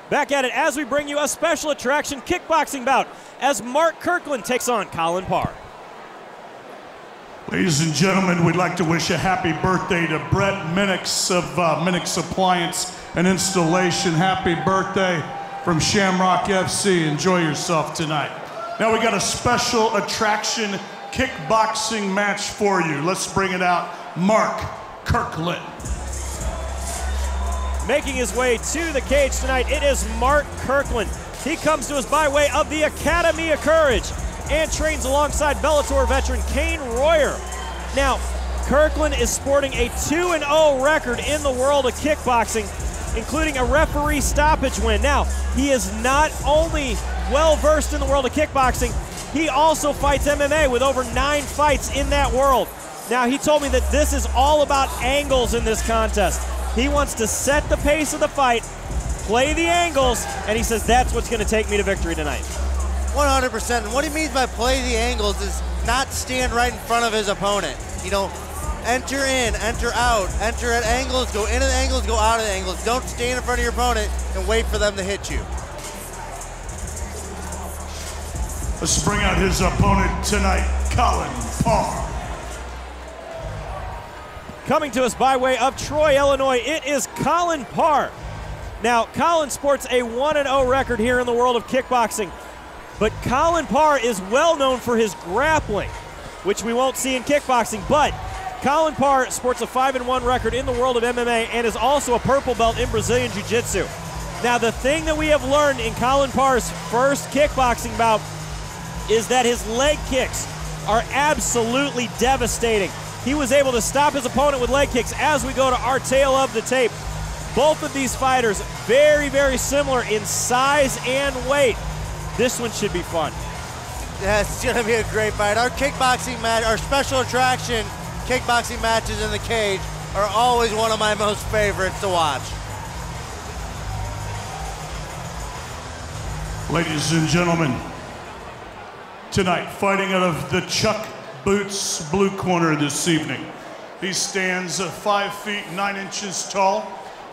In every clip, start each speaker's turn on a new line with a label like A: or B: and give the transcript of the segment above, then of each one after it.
A: Back at it as we bring you a special attraction kickboxing bout as Mark Kirkland takes on Colin Parr.
B: Ladies and gentlemen, we'd like to wish a happy birthday to Brett Minix of Minix Appliance and Installation. Happy birthday from Shamrock FC. Enjoy yourself tonight. Now we got a special attraction kickboxing match for you. Let's bring it out. Mark Kirkland.
A: Making his way to the cage tonight, it is Mark Kirkland. He comes to us by way of the Academy of Courage and trains alongside Bellator veteran Kane Royer. Now, Kirkland is sporting a 2-0 record in the world of kickboxing, including a referee stoppage win. Now, he is not only well-versed in the world of kickboxing, he also fights MMA with over 9 fights in that world. Now, he told me that this is all about angles in this contest. He wants to set the pace of the fight, play the angles, and he says that's what's going to take me to victory tonight.
C: 100%. And what he means by play the angles is not stand right in front of his opponent. You know, enter in, enter out, enter at angles, go into the angles, go out of the angles. Don't stand in front of your opponent and wait for them to hit you.
B: Let's bring out his opponent tonight, Colin Parr.
A: Coming to us by way of Troy, Illinois, it is Colin Parr. Now, Colin sports a 1-0 record here in the world of kickboxing, but Colin Parr is well known for his grappling, which we won't see in kickboxing, but Colin Parr sports a 5-1 record in the world of MMA and is also a purple belt in Brazilian Jiu-Jitsu. Now, the thing that we have learned in Colin Parr's first kickboxing bout is that his leg kicks are absolutely devastating. He was able to stop his opponent with leg kicks as we go to our tail of the tape. Both of these fighters very, very similar in size and weight. This one should be fun.
C: Yeah, it's gonna be a great fight. Our kickboxing match, our special attraction kickboxing matches in the cage are always one of my most favorites to watch.
B: Ladies and gentlemen, tonight fighting out of the Chuck Boots blue corner this evening. He stands 5 feet 9 inches tall.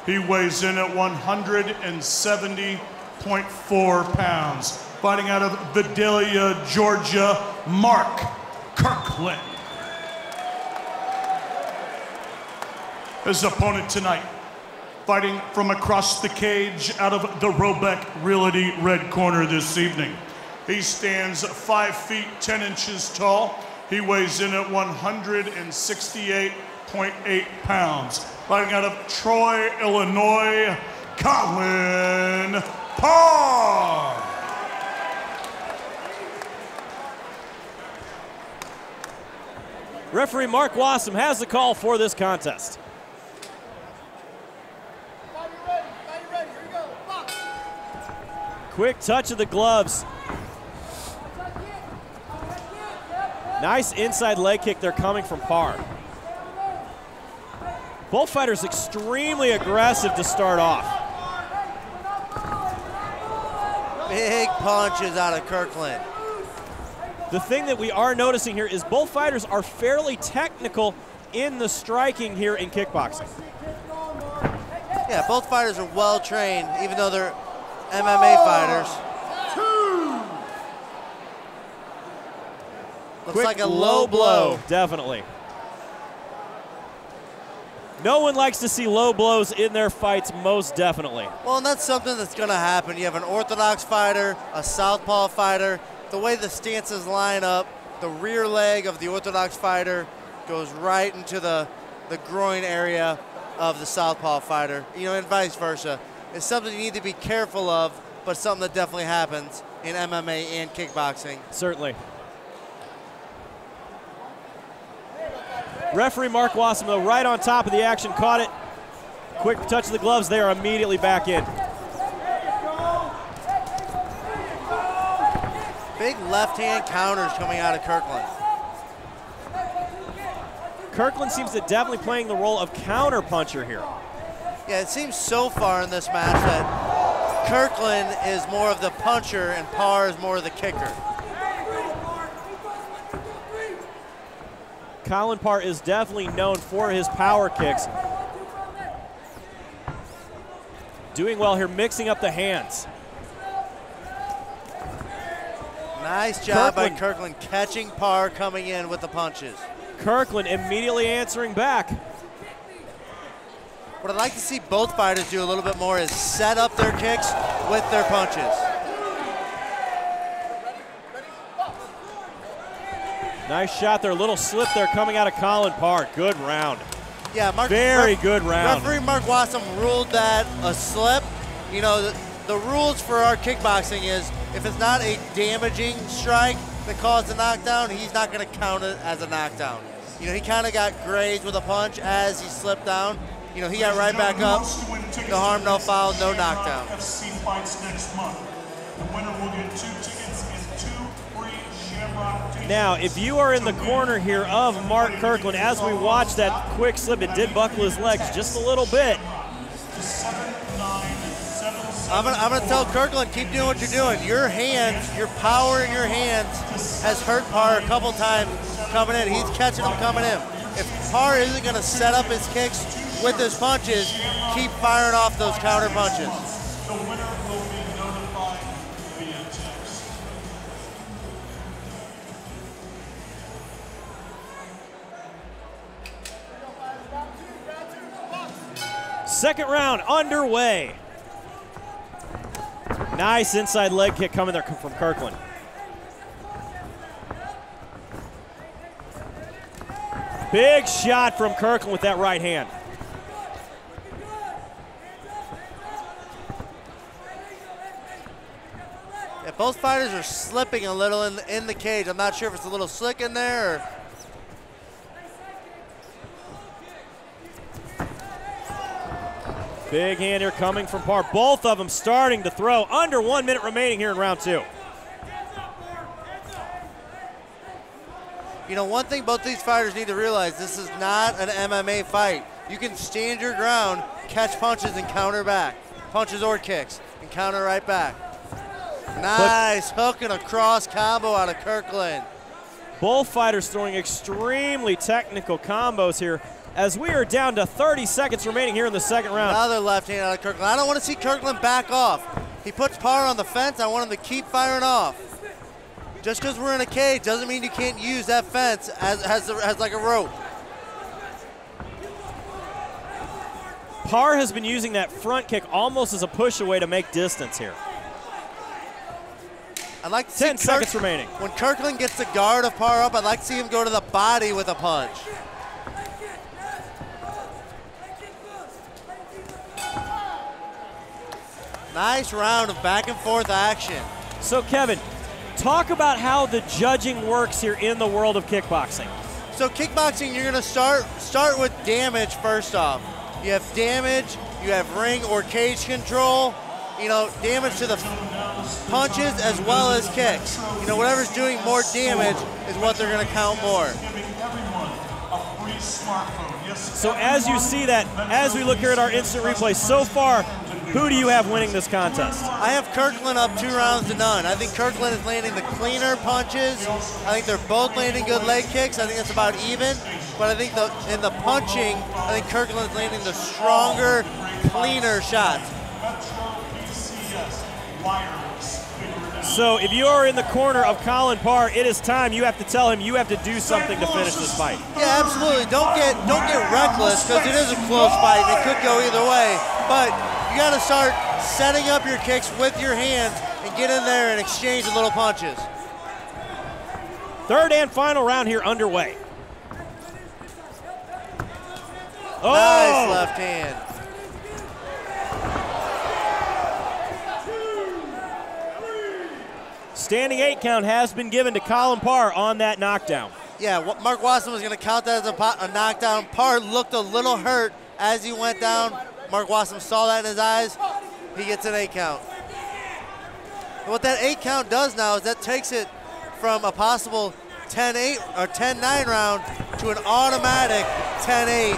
B: He weighs in at 170.4 pounds. Fighting out of Vidalia, Georgia, Mark Kirkland. His opponent tonight, fighting from across the cage out of the Robeck Realty red corner this evening. He stands 5 feet 10 inches tall. He weighs in at 168.8 pounds. Fighting out of Troy, Illinois, Colin Parr.
A: Referee Mark Wassam has the call for this contest. Quick touch of the gloves. Nice inside leg kick there coming from Parr. Both fighters extremely aggressive to start off.
C: Big punches out of Kirkland.
A: The thing that we are noticing here is both fighters are fairly technical in the striking here in kickboxing.
C: Yeah, both fighters are well trained, even though they're MMA fighters. Looks
A: Quick
C: like a low blow.
A: Definitely. No one likes to see low blows in their fights, most definitely.
C: Well, and that's something that's going to happen. You have an orthodox fighter, a southpaw fighter. The way the stances line up, the rear leg of the orthodox fighter goes right into the groin area of the southpaw fighter, you know, and vice versa. It's something you need to be careful of, but something that definitely happens in MMA and kickboxing.
A: Certainly. Referee Mark Wassam, though, right on top of the action, caught it. Quick touch of the gloves, they are immediately back in.
C: Big left-hand counters coming out of Kirkland.
A: Kirkland seems to definitely playing the role of counter puncher here.
C: Yeah, it seems so far in this match that Kirkland is more of the puncher and Parr is more of the kicker.
A: Colin Parr is definitely known for his power kicks. doing well here, mixing up the hands.
C: Nice job by Kirkland catching Parr coming in with the punches.
A: Kirkland immediately answering back.
C: What I'd like to see both fighters do a little bit more is set up their kicks with their punches.
A: Nice shot there, a little slip there coming out of Colin Parr. Good round.
C: Yeah,
A: very good round.
C: Referee Mark Wassam ruled that a slip. You know, the rules for our kickboxing is if it's not a damaging strike that caused a knockdown, he's not going to count it as a knockdown. You know, he kind of got grazed with a punch as he slipped down. You know, he got right back up. No harm, no foul, no knockdown.
B: FC fights next month. The winner will get 2 tickets and 2 free Shamrock t-shirts.
A: Now, if you are in the corner here of Mark Kirkland, as we watch that quick slip, it did buckle his legs just a little bit.
C: I'm gonna tell Kirkland, keep doing what you're doing. Your hands, your power in your hands has hurt Parr a couple times coming in. He's catching them coming in. If Parr isn't gonna set up his kicks with his punches, keep firing off those counter punches.
B: The winner will be notified via text.
A: Second round underway. Nice inside leg kick coming there from Kirkland. Big shot from Kirkland with that right hand.
C: Yeah, both fighters are slipping a little in the cage. I'm not sure if it's a little slick in there or...
A: Big hand here coming from Parr. Both of them starting to throw. Under 1 minute remaining here in round 2.
C: You know, one thing both these fighters need to realize, this is not an MMA fight. You can stand your ground, catch punches and counter back. Punches or kicks and counter right back. Nice hook and a cross combo out of Kirkland.
A: Both fighters throwing extremely technical combos here as we are down to 30 seconds remaining here in the second round.
C: Another left hand out of Kirkland. I don't want to see Kirkland back off. He puts Parr on the fence. I want him to keep firing off. Just because we're in a cage doesn't mean you can't use that fence as like a rope.
A: Parr has been using that front kick almost as a push away to make distance here.
C: I'd like to see
A: 10 seconds remaining.
C: When Kirkland gets the guard of Parr up, I'd like to see him go to the body with a punch. Nice round of back and forth action.
A: So Kevin, talk about how the judging works here in the world of kickboxing.
C: So kickboxing, you're gonna start with damage first off. You have damage, you have ring or cage control, you know, damage to the punches as well as kicks. You know, whatever's doing more damage is what they're gonna count more.
A: So as you see that, as we look here at our instant replay, so far, who do you have winning this contest?
C: I have Kirkland up 2 rounds to none. I think Kirkland is landing the cleaner punches. I think they're both landing good leg kicks. I think it's about even. But I think in the punching, I think Kirkland is landing the stronger, cleaner shots.
A: So if you are in the corner of Colin Parr, it is time. You have to tell him you have to do something to finish this fight.
C: Yeah, absolutely. Don't get reckless because it is a close fight. It could go either way. But you got to start setting up your kicks with your hands and get in there and exchange little punches.
A: Third and final round here underway. Oh!
C: Nice left hand.
A: Standing 8 count has been given to Colin Parr on that knockdown.
C: Yeah, Mark Wassam was going to count that as a knockdown. Parr looked a little hurt as he went down. Mark Wassam saw that in his eyes. He gets an 8 count. And what that 8 count does now is that takes it from a possible 10-8 or 10-9 round to an automatic 10-8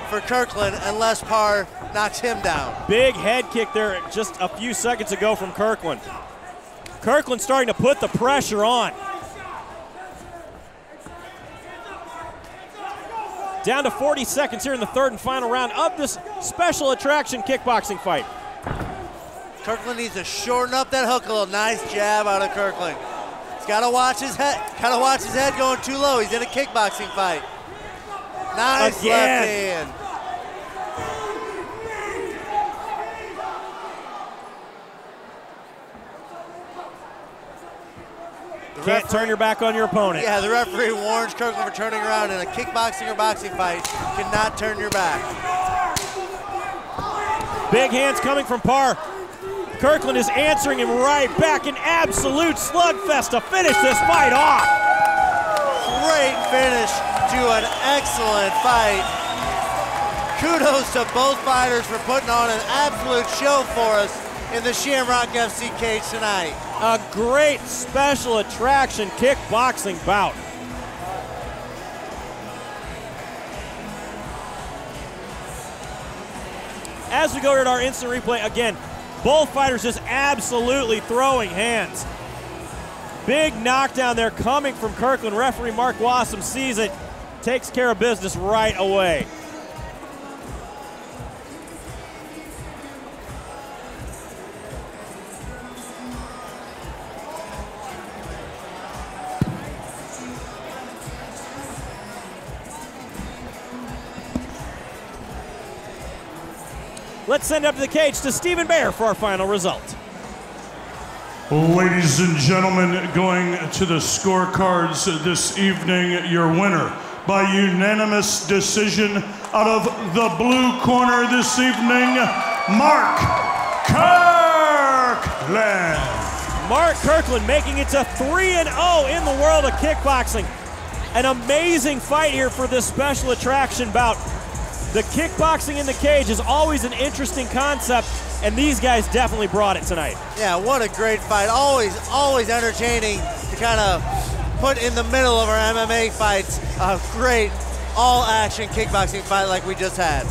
C: for Kirkland unless Parr knocks him down.
A: Big head kick there just a few seconds ago from Kirkland. Kirkland starting to put the pressure on. Down to 40 seconds here in the third and final round of this special attraction kickboxing fight.
C: Kirkland needs to shorten up that hook a little. Nice jab out of Kirkland. He's got to watch his head. Got to watch his head going too low. He's in a kickboxing fight. Nice left hand.
A: Can't turn your back on your opponent.
C: Yeah, the referee warns Kirkland for turning around in a kickboxing or boxing fight. Cannot turn your back.
A: Big hands coming from Parr. Kirkland is answering him right back. An absolute slugfest to finish this fight off.
C: Great finish to an excellent fight. Kudos to both fighters for putting on an absolute show for us in the Shamrock FC cage tonight.
A: A great special attraction kickboxing bout. As we go to our instant replay, again, both fighters just absolutely throwing hands. Big knockdown there coming from Kirkland. Referee Mark Wassam sees it, takes care of business right away. Let's send up to the cage to Stephen Baer for our final result.
B: Ladies and gentlemen, going to the scorecards this evening, your winner by unanimous decision out of the blue corner this evening, Mark Kirkland.
A: Mark Kirkland making it to 3-0 in the world of kickboxing. An amazing fight here for this special attraction bout. The kickboxing in the cage is always an interesting concept, and these guys definitely brought it tonight.
C: Yeah, what a great fight. Always entertaining to kind of put in the middle of our MMA fights a great all-action kickboxing fight like we just had.